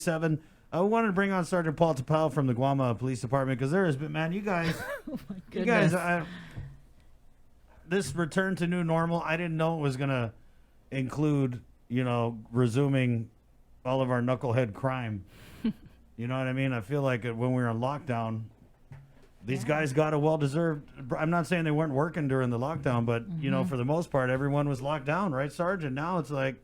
7. I wanted to bring on Sergeant Paul Tapao from the Guam Police Department because there has been, man, you guys, Oh my you goodness. guys, this return to new normal, I didn't know it was going to include, resuming all of our knucklehead crime. You know what I mean? I feel like when we were in lockdown, these guys got a well-deserved. I'm not saying they weren't working during the lockdown, but for the most part, everyone was locked down, right, Sarge? And now it's like,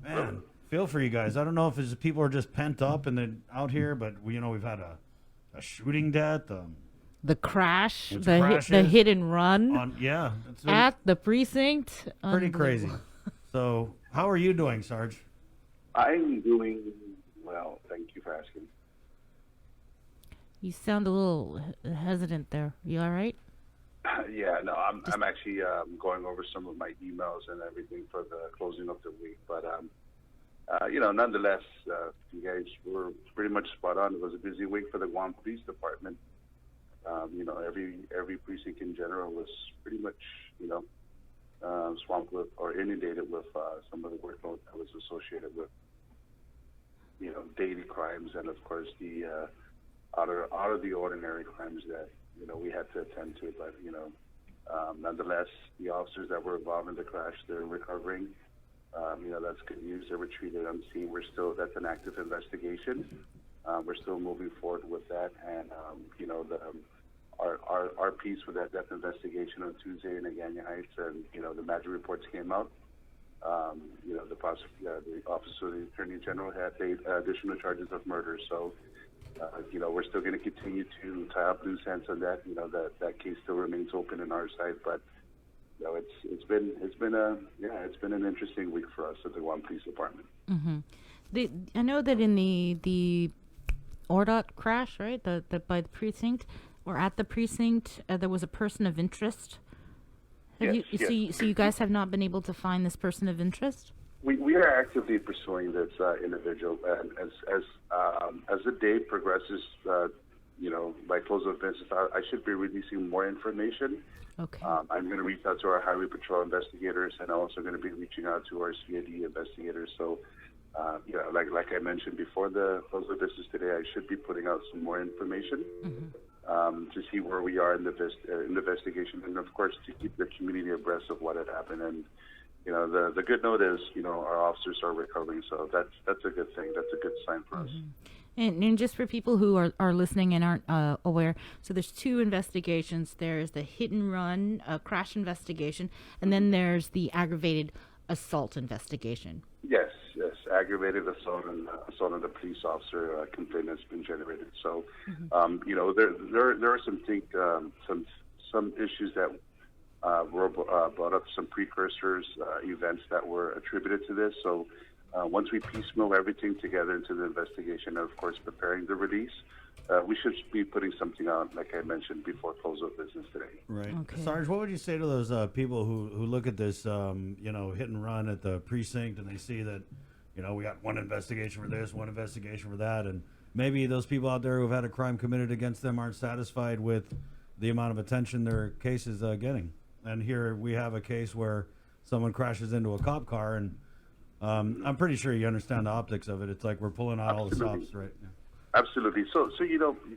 man, feel for you guys. I don't know if it's people are just pent up and then out here, but we've had a shooting death, The crash, Which the crashes hit and run it's been at the precinct. pretty crazy. Unbelievable. So, how are you doing, Sarge? I'm doing well. Thank you for asking. You sound a little hesitant there. You all right? Yeah, no, I'm actually going over some of my emails and everything for the closing of the week. But, nonetheless, you guys were pretty much spot on. It was a busy week for the Guam Police Department. Every precinct in general was pretty much, swamped with or inundated with some of the workload that was associated with, daily crimes and, of course, the out of the ordinary crimes that, we had to attend to. But, nonetheless, the officers that were involved in the crash, they're recovering. That's good news. They were treated on scene. That's an active investigation. We're still moving forward with that. And, our piece with that death investigation on Tuesday in Agana Heights, and the magic reports came out. The officer of the Attorney General had additional charges of murder. So, we're still going to continue to tie up loose ends on that. That case still remains open on our side, but it's been an interesting week for us at the Guam Police Department. Mm-hmm. I know that in the Ordot crash, right? The by the precinct or at the precinct, there was a person of interest. Yes. So you guys have not been able to find this person of interest? We are actively pursuing this individual, and as the day progresses, by close of business, I should be releasing more information. Okay. I'm going to reach out to our highway patrol investigators, and I'm also going to be reaching out to our CID investigators. So, like I mentioned before the close of business today, I should be putting out some more information to see where we are in the investigation, and of course to keep the community abreast of what had happened. And the good note is our officers are recovering, so that's a good thing. That's a good sign for us. And just for people who are listening and aren't aware, so there's two investigations. There's the hit and run crash investigation, and then there's the aggravated assault investigation. Yes. Aggravated assault and assault on the police officer complaint has been generated. So, there are some issues that were brought up, some precursors, events that were attributed to this. So, once we piecemeal everything together into the investigation, and of course preparing the release, we should be putting something out, like I mentioned, before close of business today. Right. Okay. Sarge, what would you say to those people who look at this, hit and run at the precinct, and they see that, we got one investigation for this, one investigation for that, and maybe those people out there who've had a crime committed against them aren't satisfied with the amount of attention their case is getting. And here we have a case where someone crashes into a cop car, and I'm pretty sure you understand the optics of it. It's like we're pulling out all the stops, right? Yeah. Absolutely. So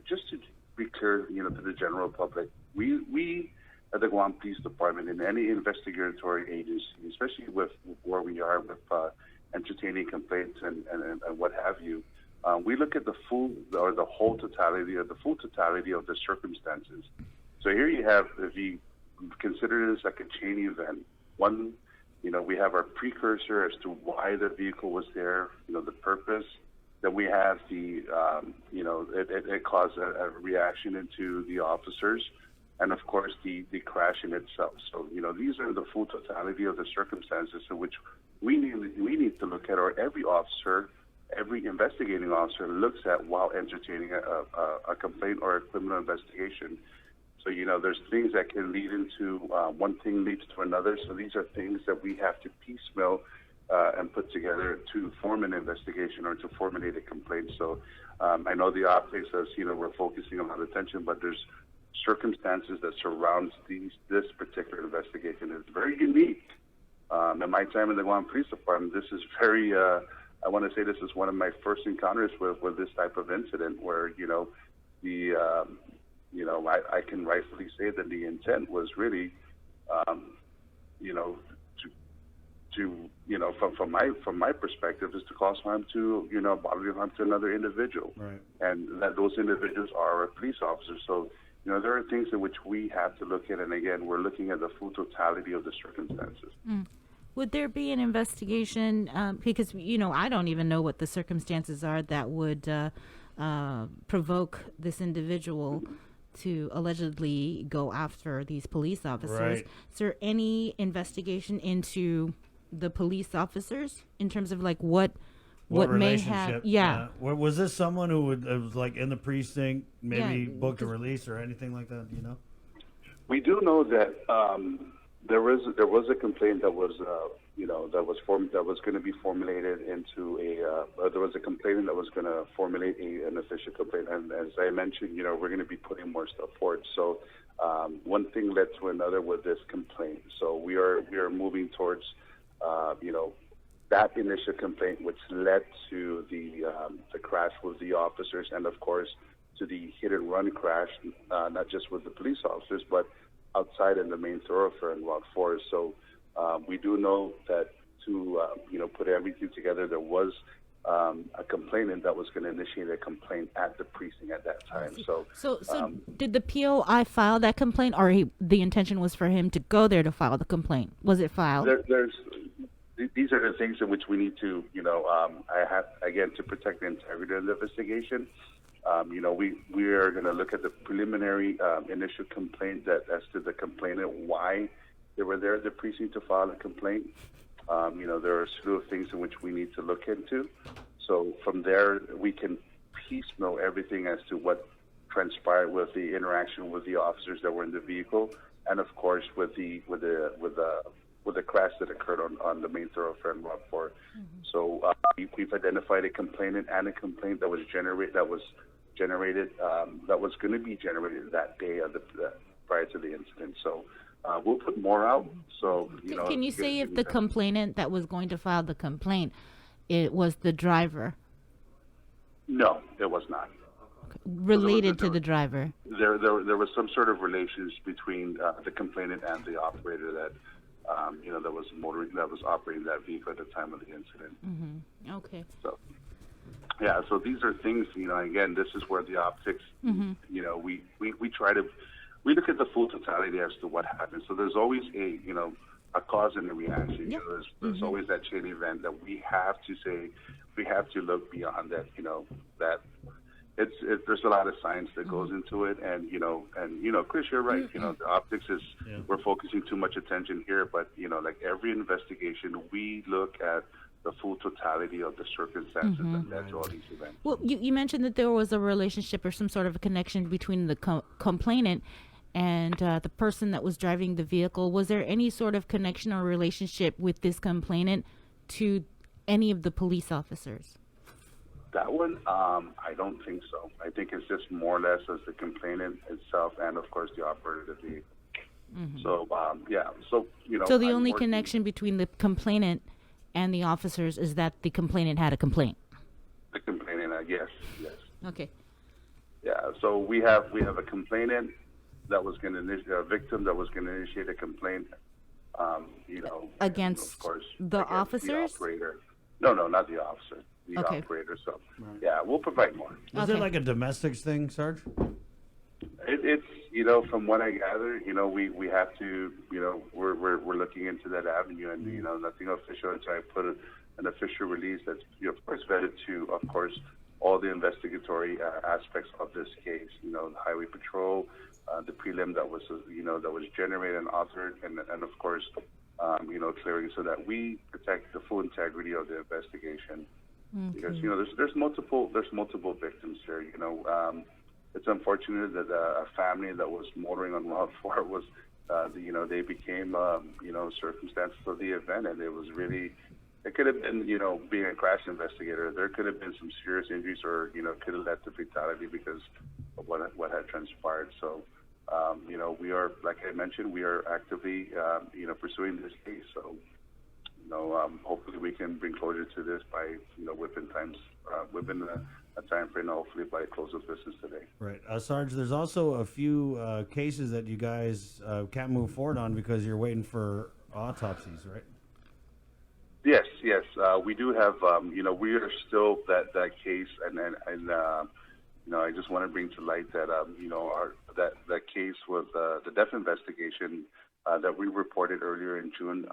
just to be clear, to the general public, we at the Guam Police Department, in any investigatory agency, especially with where we are with entertaining complaints and what have you, we look at the whole totality of the circumstances. So here you have, if you consider this like a chain event, one, we have our precursor as to why the vehicle was there, the purpose. Then we have it caused a reaction into the officers, and of course the crash in itself. So these are the full totality of the circumstances in which we need to look at, or every investigating officer looks at while entertaining a complaint or a criminal investigation. So there's things that can lead into one thing leads to another. So these are things that we have to piecemeal and put together to form an investigation or to formulate a complaint. So I know the optics, as we're focusing a lot of attention, but there's circumstances that surrounds this particular investigation. It's very unique. In my time in the Guam Police Department, this is very I want to say this is one of my first encounters with this type of incident where, I can rightfully say that the intent was really, you know, from my perspective, is to cause harm to, bodily harm to another individual. Right. And that those individuals are police officers. So, there are things in which we have to look at, and again, we're looking at the full totality of the circumstances. Would there be an investigation? Because, I don't even know what the circumstances are that would provoke this individual to allegedly go after these police officers. Right. Is there any investigation into the police officers in terms of like what may have? Yeah. Was this someone who was like in the precinct, maybe Yeah, booked a release or anything like that? We do know that there was a complaint that was that was going to be formulated into there was a complainant that was going to formulate an official complaint, and as I mentioned, we're going to be putting more stuff forward. So one thing led to another with this complaint. So we are moving towards that initial complaint, which led to the crash with the officers, and of course to the hit and run crash, not just with the police officers, but outside in the main thoroughfare in Route 4. So we do know that to put everything together, there was a complainant that was going to initiate a complaint at the precinct at that time. So did the POI file that complaint, or the intention was for him to go there to file the complaint? Was it filed? These are the things in which we need to, I have, again, to protect the integrity of the investigation. We are going to look at the preliminary initial complaint as to the complainant, why they were there at the precinct to file a complaint. There are a slew of things in which we need to look into. So from there, we can piecemeal everything as to what transpired with the interaction with the officers that were in the vehicle, and of course with the crash that occurred on the main thoroughfare in Route 4. So we've identified a complainant and a complaint that was going to be generated that day prior to the incident. So we'll put more out. So can you say if the complainant that was going to file the complaint, it was the driver? No, it was not. Related to the driver. There was some sort of relations between the complainant and the operator that that was operating that vehicle at the time of the incident. Okay. So, yeah. So these are things. Again, this is where the optics. We look at the full totality as to what happened. So there's always a cause and a reaction. Yep. There's always that chain event that we have to look beyond that. That there's a lot of science that goes into it, and Chris, you're right. The optics is we're focusing too much attention here, but like every investigation, we look at the full totality of the circumstances that led to all these events. Well, you mentioned that there was a relationship or some sort of a connection between the complainant and the person that was driving the vehicle. Was there any sort of connection or relationship with this complainant to any of the police officers? That one, I don't think so. I think it's just more or less as the complainant itself, and of course the operator of the vehicle. So, So So the only connection between the complainant and the officers is that the complainant had a complaint. The complainant, yes. Okay. Yeah. So we have a complainant that was going to initiate a victim that was going to initiate a complaint. Against of course, the officers? The operator. No, not the officer. The operator. So, we'll provide more. Was it like a domestics thing, Sarge? It's from what I gather, we have to, we're looking into that avenue, and nothing official until I put an official release that's of course vetted to, of course, all the investigatory aspects of this case. The highway patrol, the prelim that was that was generated and authored, and of course, clearing so that we protect the full integrity of the investigation. Because there's multiple victims here. It's unfortunate that a family that was motoring on Route 4 was, they became circumstances of the event, and it was really, it could have been, being a crash investigator, there could have been some serious injuries, or could have led to fatality because of what had transpired. So, we are, like I mentioned, we are actively, pursuing this case. So, hopefully we can bring closure to this by, within a time frame, hopefully by close of business today. Right. Sarge, there's also a few cases that you guys can't move forward on because you're waiting for autopsies, right? Yes, yes. We do have, we are still that case, and I just want to bring to light that, that case with the death investigation that we reported earlier in June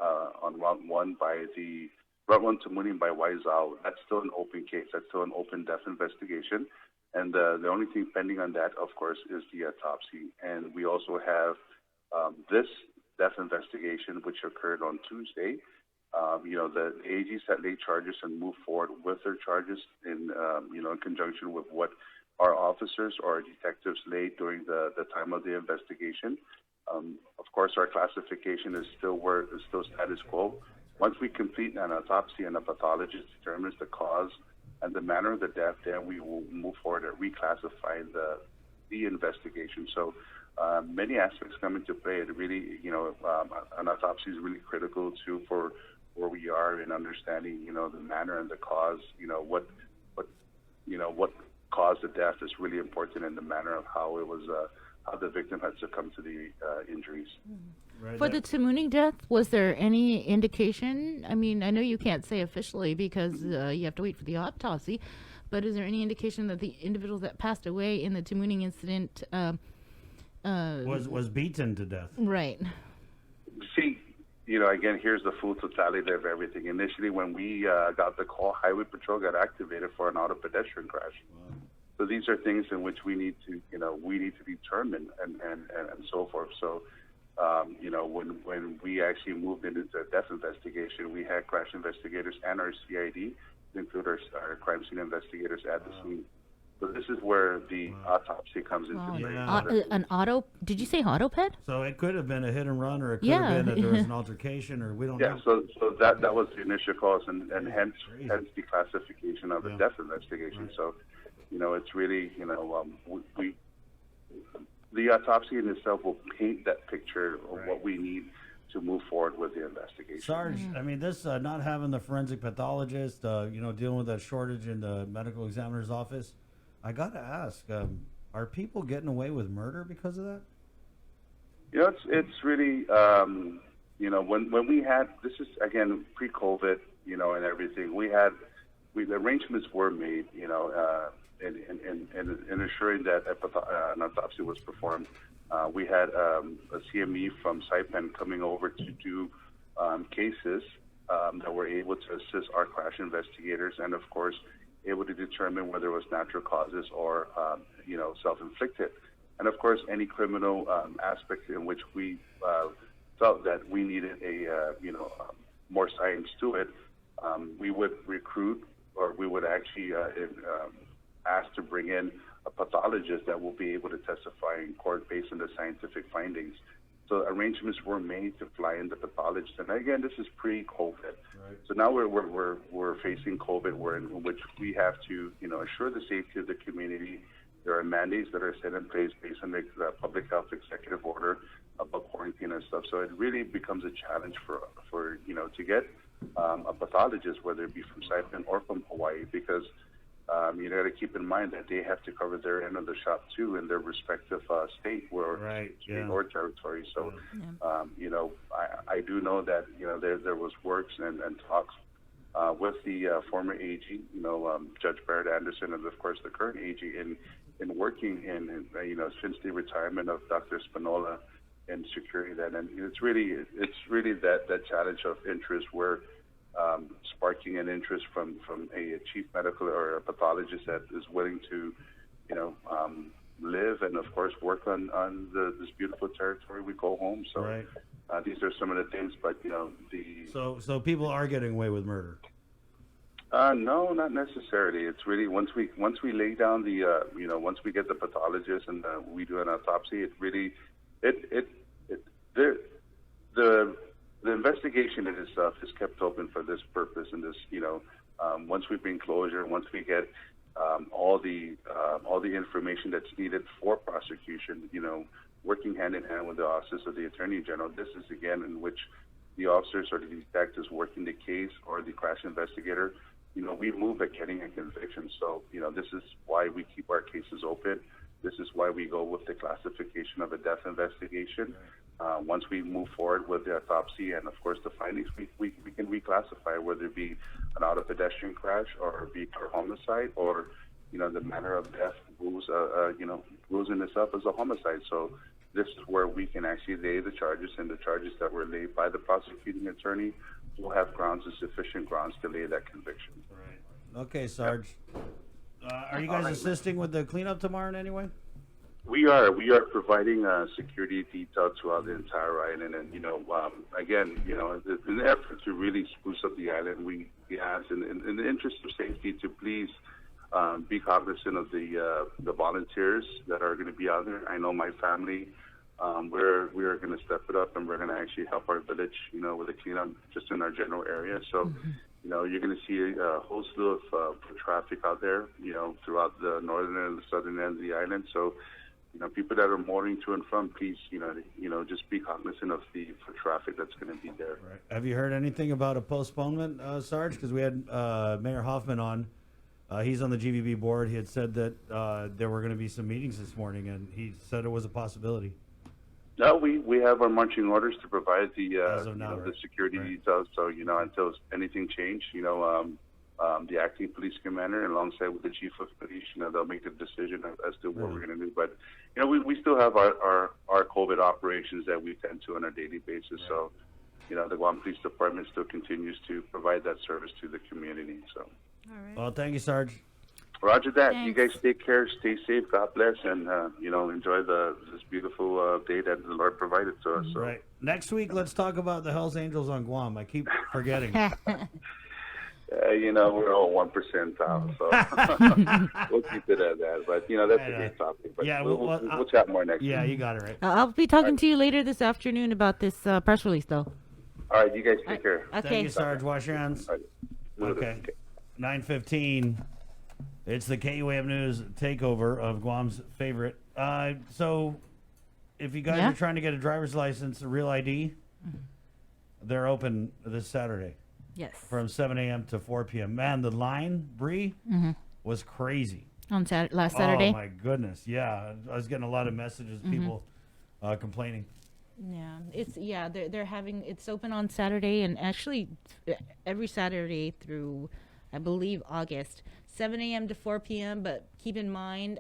on Route 1 Route 1 to Muning by Waizao. That's still an open case. That's still an open death investigation. And the only thing pending on that, of course, is the autopsy. And we also have this death investigation, which occurred on Tuesday. The AG set late charges and moved forward with their charges in conjunction with what our officers or detectives laid during the time of the investigation. Of course, our classification is still status quo. Once we complete an autopsy and a pathologist determines the cause and the manner of the death, then we will move forward and reclassify the investigation. So many aspects come into play. It really, an autopsy is really critical too for where we are in understanding, the manner and the cause, what caused the death is really important, in the manner of how it was, how the victim had succumbed to the injuries. Right. For the Tamuning death, was there any indication? I mean, I know you can't say officially because you have to wait for the autopsy, but is there any indication that the individual that passed away in the Tamuning incident was beaten to death? Right. See, again, here's the full totality of everything. Initially, when we got the call, Highway Patrol got activated for an auto pedestrian crash. Wow. So these are things in which we need to determine and so forth. So, when we actually moved into the death investigation, we had crash investigators and our CID, include our crime scene investigators at the scene. So this is where the autopsy comes into play. Yeah. Did you say autoped? So it could have been a hit and run, or it could have been that there was an altercation, or we don't know. So that was the initial cause, and hence the classification of the death investigation. Right. So, it's really, the autopsy in itself will paint that picture of what we need to move forward with the investigation. Sarge, I mean, this not having the forensic pathologist, dealing with that shortage in the medical examiner's office, I got to ask, are people getting away with murder because of that? It's really, when we had, this is, again, pre-COVID, and everything, the arrangements were made, in assuring that an autopsy was performed. We had a CME from Saipan coming over to do cases that were able to assist our crash investigators, and of course able to determine whether it was natural causes or self-inflicted. And of course, any criminal aspect in which we felt that we needed more science to it, we would recruit, or we would actually ask to bring in a pathologist that will be able to testify in court based on the scientific findings. So arrangements were made to fly in the pathologist, and again, this is pre-COVID. Right. So now we're facing COVID, in which we have to assure the safety of the community. There are mandates that are set in place based on the public health executive order about quarantine and stuff. So it really becomes a challenge for to get a pathologist, whether it be from Saipan or from Hawaii, because you got to keep in mind that they have to cover their end of the shop too in their respective state or territory. So, I do know that there was works and talks with the former AG, Judge Barrett Anderson, and of course the current AG in working in since the retirement of Dr. Spinola in securing that. And it's really that challenge of interest where sparking an interest from a chief medical or a pathologist that is willing to, live and of course work on this beautiful territory we call home. So right. These are some of the things, but So people are getting away with murder. No, not necessarily. It's really once we lay down the once we get the pathologist and we do an autopsy, it really the investigation in itself is kept open for this purpose, and this, once we bring closure, once we get all the information that's needed for prosecution, working hand in hand with the Office of the Attorney General, this is again in which the officers or the detectives working the case or the crash investigator, we move at getting a conviction. So, this is why we keep our cases open. This is why we go with the classification of a death investigation. Once we move forward with the autopsy and, of course, the findings, we can reclassify whether it be an auto pedestrian crash or vehicular homicide, or, the manner of death rules in this up as a homicide. So this is where we can actually lay the charges, and the charges that were laid by the prosecuting attorney will have grounds and sufficient grounds to lay that conviction. Right. Okay, Sarge. Are you guys assisting with the cleanup tomorrow in any way? We are providing security detail throughout the entire island, and again, in the effort to really spruce up the island, we ask, in the interest of safety, to please be cognizant of the volunteers that are going to be out there. I know my family, we are going to step it up, and we're going to actually help our village, with the cleanup just in our general area. So, you're going to see a whole slew of traffic out there, throughout the northern and the southern end of the island. So, people that are motoring to and from, please, just be cognizant of the traffic that's going to be there. Right. Have you heard anything about a postponement, Sarge? Because we had Mayor Hoffman on. He's on the GVB board. He had said that there were going to be some meetings this morning, and he said it was a possibility. No, we have our marching orders to provide the right. the security details. So until anything changes, the acting police commander, alongside with the chief of police, they'll make the decision as to what we're going to do. But we still have our COVID operations that we tend to on a daily basis. Right. So the Guam Police Department still continues to provide that service to the community. So. All right. Well, thank you, Sarge. Roger that. Thanks. You guys take care, stay safe, God bless, and enjoy this beautiful day that the Lord provided to us. So. Right. Next week, let's talk about the Hells Angels on Guam. I keep forgetting. We're all 1% off, so we'll keep it at that. But that's a great topic. But yeah, we'll chat more next week. Yeah, you got it right. I'll be talking to you later this afternoon about this press release, though. All right, you guys take care. Okay. Thank you, Sarge. Wash your hands. All right. Okay. 9:15. It's the KUAM News takeover of Guam's favorite. So, if you guys are trying to get a driver's license, a real ID, they're open this Saturday. Yes. From 7 a.m. to 4 p.m. Man, the line, Bree, was crazy. On last Saturday? Oh, my goodness. Yeah. I was getting a lot of messages, people complaining. Yeah, they're having, it's open on Saturday, and actually every Saturday through, I believe, August, 7 a.m. to 4 p.m. But keep in mind,